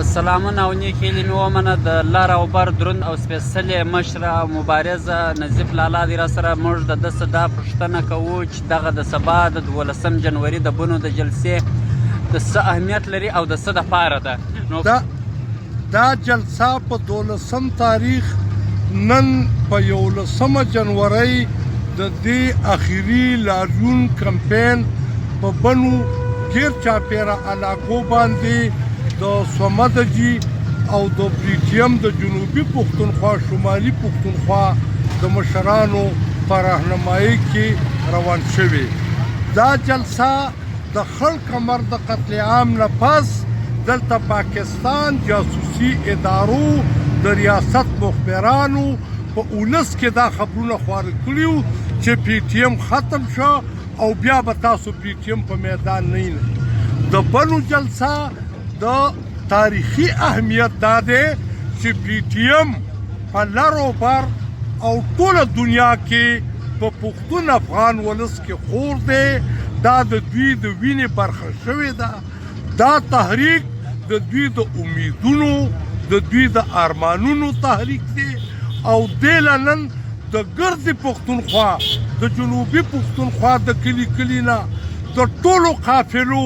سلامونه او نیک هیلې مې ومنه د لاروبر دروند او سپېڅلې مشره او مبارزه نظیف لالا دی را سره. موږ د ده څه دا پوښتنه کوو چې دغه د سبا د 12 جنوري د بنو د جلسې د څه اهمیت لري او د څه دپاره ده. نو دا جلسه په 12 تاریخ نن په 11 جنوري د دې اخیری لاریون کمپاین په بنو غیر چاپیره علاقو باندې د سومدجي او د PTM د جنوبي پښتونخوا شمالي پښتونخوا د مشرانو په راهنمایي کې روان شوې. دا جلسه د خړ کمر د قتل عام نه پس دلته پاکستان جاسوسي ادارو د ریاست مخبرانو په اولس کې دا خبرونه خوار کړیو چې PTM ختم شو او بیا به تاسو PTM په میدان نه یې. د بنو جلسه د تاریخي اهمیت دا دی چې PTM په لاروبر او ټوله دنیا کې په پښتون افغان ولس کې خور دی. دا د دوی د وینې برخه شوې ده. دا تحریک د دوی د امیدونو د دوی د ارمانونو تحریک دی او دی نن د ګردې پښتونخوا د جنوبي پښتونخوا د کلي کلي نه د ټولو قافلو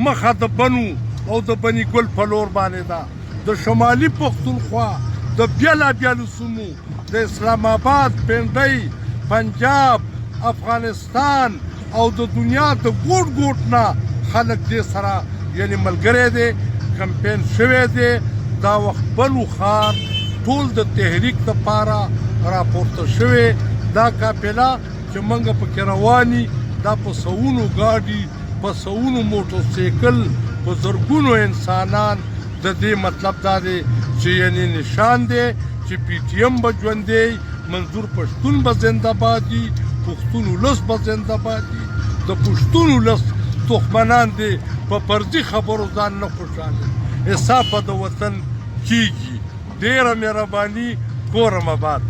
مخه د بنو او د بني ګل په لور باندې ده. د شمالي پښتونخوا د بیلابیلو سیمو د اسلام آباد، پنډۍ، پنجاب، افغانستان او د دنیا د ګوټ ګوټ نه خلک دې سره یعنی ملګری دی کمپین شوی دی. دا وخت بنو ښار ټول د تحریک دپاره راپورته شوی. دا قافله چې موږ پکې رواني دا په سوونو ګاډي په سوونو موټرسایکل په زرګونو انسانان د دې مطلب دا دی چې یعنی نشان دی چې PTM به ژوندی، منظور پښتون به زنده بادي، پښتون ولس به زنده بادي. د پښتون ولس دښمنان دی په فرضي خبرو ځان نه خوشحاله. حساب د وطن کیږي. ډېره مهرباني، کورم آباد.